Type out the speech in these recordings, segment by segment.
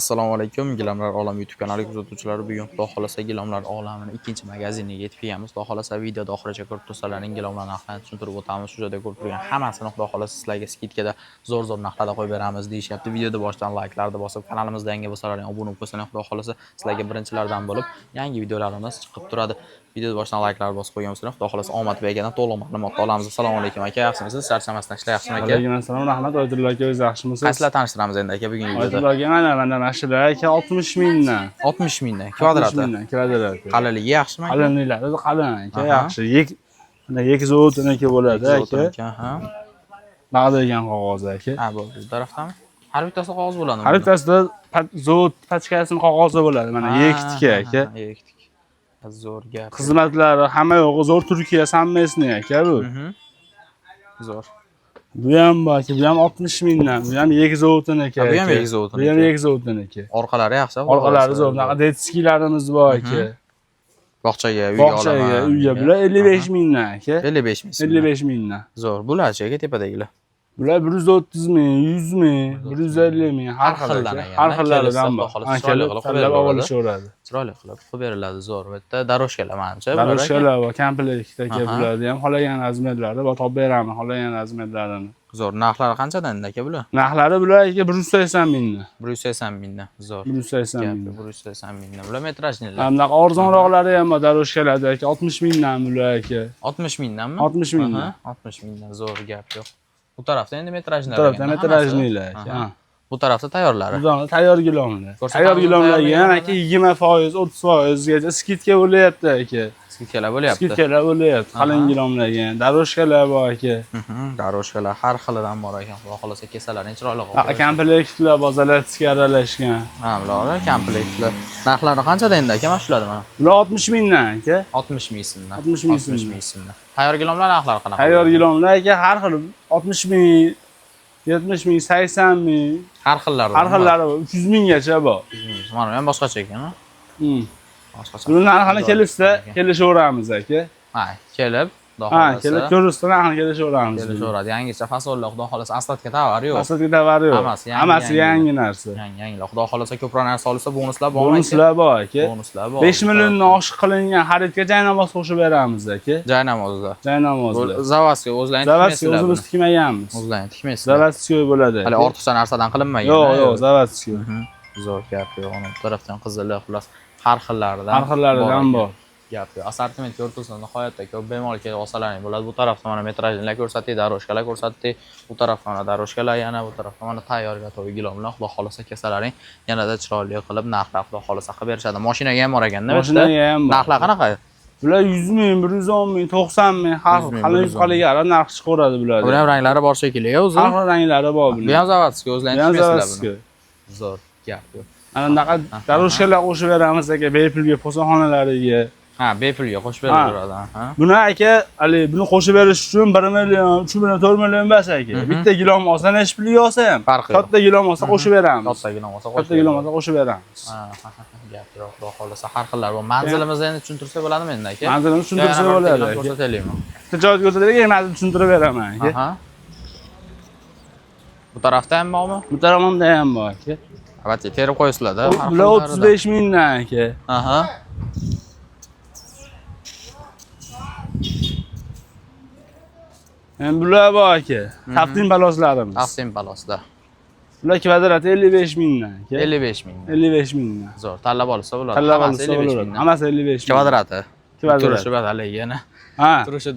Assalomu alaykum, Gilamlar Olam YouTube kanali kuzatuvchilari. Bugun Xudo xolasa Gilamlar Olamining ikkinchi magaziniga yetib kelganmiz. Xudo xolasa videoda oxirigacha ko'rib tursanlaring gilamlar narxlarini tushuntirib o'tamiz. Shu joyda ko'rib turgan hammasini Xudo xolasa sizlarga skidkada zo'r narxlarda qo'yib beramiz deyishyapti. Videoda boshdan layklarni bosib, kanalimizga yangi bo'lsalaring obuna bo'lib Xudo xolasa sizlarga birinchilardan bo'lib yangi videolarimiz chiqib turadi. Videoda boshdan layklarni bosib qo'ygan bo'lsangiz, Xudo xolasa omad berganidan to'liq ma'lumot olamiz. Assalomu alaykum aka, yaxshimisiz? Charchamasdan ishlayapsizmi aka? Alaykum assalom, rahmat. Oydinlar aka, o'zingiz yaxshimisiz? Qaysilar tanishtiramiz endi aka bugungi videoda? Oydinlar aka, mana mashina aka 60 mingdan. 60 mingdan kvadrati. Kvadrati. Qalinligi yaxshimi? Qalinliklari qalin aka, yaxshi. Mana ekzotiniki bo'ladi aka. Ha. Bag'dagan qog'oz aka. Ha, bu tarafdami? Har bittasida qog'oz bo'ladimi? Har bittasida zot pachkasining qog'ozi bo'ladi. Mana ektik aka. Ektik. Zo'r gap. Xizmatlari hamma yo'g'i zo'r, Turkiya sammasini aka bu. Zo'r. Bu ham bor aka, bu ham 60 mingdan. Bu ham ekzotiniki aka. Bu ham ekzotiniki. Bu ham ekzotiniki. Orqalari yaxshi. Orqalari zo'r. Bunaqa detskilarimiz bor aka. Bog'chaga, uyga bular 55 mingdan aka. 55 ming. 55 mingdan. Zo'r. Bularchi aka tepadagilar? Bular 130 ming, 100 ming, 150 ming, har xillaridan bor. Tanlab olishaveradi. Chiroyli qilib beriladi, zo'r. Bu yerda daroshkalar menimcha. Daroshkalar bor, komplektda aka bularni ham xohlagan razmerlari bor, topib beraman, xohlagan razmerlarini. Zo'r. Narxlari qanchadan endi aka bular? Narxlari bular aka 180 mingdan. 180 mingdan. Zo'r. 180 mingdan. 180 mingdan. Bular metrajnilar. Bunaqa arzonroqlari ham bor, daroshkalarda aka 60 mingdan bular aka. 60 mingdanmi? 60 mingdan. 60 mingdan. Zo'r gap yo'q. Bu tarafda endi metrajnilar. Bu tarafda metrajnilar aka. Bu tarafda tayyorlari. Bu tarafda tayyor gilomlar. Tayyor gilomlarga ham aka 20%, 30% gacha skidka bo'lyapti aka. Skidkalar bo'lyapti. Skidkalar bo'lyapti. Qalin gilomlarga, daroshkalar bor aka. Daroshkalar har xilidan bor ekan. Xudo xolasa kesalaring chiroyli qilib. Komplektlar bozalatsiga aralashgan. Ha, bular komplektlar. Narxlari qanchada endi aka? Mana shularmi? Bular 60 mingdan aka. 60 ming so'mdan. 60 ming so'mdan. Tayyor gilomlar narxlari qanaqa? Tayyor gilomlar aka har xil 60 ming, 70 ming, 80 ming. Har xillari. Har xillari 300 minggacha bor. Mana ham boshqacha ekan, ha? Boshqacha. Buni narxini kelishsa, kelishaveramiz aka. Ha, kelib, xudo Ha, xolasa. kelib ko'rishsa narxini kelishaveramiz. Kelishaveradi. Yangicha fasollar, xudo xolasa, asfaltga tovar yo'q. Asosiy tovar yo'q. Hammasi yangi narsa. Yangilar. Xudo xolasa ko'proq narsa olsa, bonuslar bormi? Bonuslar bor aka. Bonuslar bor. 5 milliondan oshiq qilingan xaridga joynamoz qo'shib beramiz aka. Joynamozda. Joynamozda. Zavazga o'zlaring Zavazga o'zimiz tikmaganmiz. O'zlaring tikmaysiz. Zavazga bo'ladi. Hali ortiqcha narsadan qilinmagan. Yo'q, zavazga. Zo'r gap yo'q. Uni tarafdan qizillar, xullas, har xillaridan. Har xillaridan bor. Gap yo'q. Assortiment ko'rtirsa, nihoyatda ko'p bemalol kelib olsalaring bo'ladi. Bu tarafda mana metrajlar ko'rsatdik, daroshkalar ko'rsatdik. Bu tarafda mana daroshkalar, yana bu tarafda mana tayyor gatoviy gilomlar. Xudo xolasa kesalaring yanada chiroyli qilib narxlar xudo xolasa qilib berishadi. Mashinaga ham bor ekan-da. Mashinaga ham bor. Narxlar qanaqa? Bular 100 ming, 110 ming, 90 ming, har qalin qoliga narx chiqaveradi bular. Bu ham ranglari bor shekilli, o'zi. Har xil ranglari bor bular. Bu ham zavodskiy, o'zlaring tikmaysizlar. Zo'r gap yo'q. Ana bunaqa daroshkalar qo'shib beramiz aka, bepulga po'sonxonalariga. Ha, bepulga qo'shib beraveradi, ha. Buni aka, buni qo'shib berish uchun 1 million, 3 million, 4 million emas aka. Bitta gilom olsa, necha pulga olsa ham, katta gilom olsa qo'shib beramiz. Katta gilom olsa qo'shib beramiz. Ha, gap yo'q, xudo xolasa har xillar bor. Manzilimizni endi tushuntirsa bo'ladimi endi aka? Manzilimizni tushuntirsa bo'ladi. Ko'rsataylikmi? Tijorat ko'rsataylik, manzil tushuntirib beraman aka. Aha. Bu tarafda ham bormi? Bu tarafda ham bor aka. Albatta, terib qo'yasizlar-da. Bular 35 mingdan aka. Aha. Bular bor aka. Taftin baloslarimiz. Taftin baloslar. Bular kvadrati 55 mingdan aka. 55 mingdan. 55 mingdan. Zo'r, tanlab olsa bo'ladi. Tanlab olsa bo'ladi. Hammasi 55 ming. Kvadrati. Turishi bor hali yana. Ha,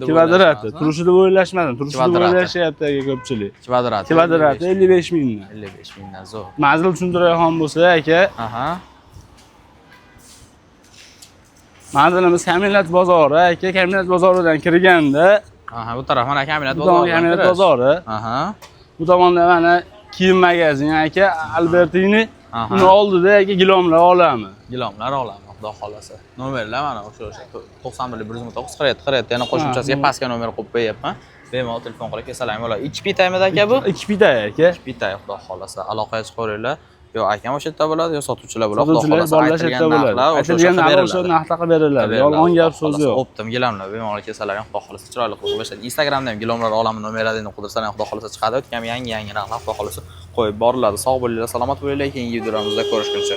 kvadrati. Turishida o'ylashmadim. Turishida o'ylashyapti aka ko'pchilik. Kvadrati. Kvadrati 55 mingdan. 55 mingdan zo'r. Manzil tushuntirayotgan bo'lsa aka. Aha. Manzilimiz Kaminat bozori aka. Kaminat bozoridan kirganda, aha, bu taraf mana Kaminat bozori. Kaminat bozori. Aha. Bu tomonda mana kiyim magazin aka, Albertini. Uni oldida aka gilomlar olami. Gilomlar olami, xudo xolasa. Nomerlar mana o'sha 91 109 47 yana qo'shimchasiga pastga nomer qo'yib qo'yapman. Bemalol telefon qilib kesalaring bo'ladi. 2 pitaymi aka bu? 2 pitay aka. 2 pitay, xudo xolasa. Aloqaga chiqaveringlar. Yo akam o'sha yerda bo'ladi, yo sotuvchilar bo'ladi. Sotuvchilar bolalar chetda bo'ladi. Aytilgan narxlar o'sha narxda beriladi. Yolg'on gap so'z yo'q. Optim gilamlar bemalol kelsalaring xudo xolasa chiroyli qilib qo'yishadi. Instagramda ham gilamlar olami nomerini qidirsalaring xudo xolasa chiqadi. O'tgan yangi narxlar xudo xolasa qo'yib boriladi. Sog' bo'linglar, salomat bo'linglar. Keyingi videolarimizda ko'rishguncha.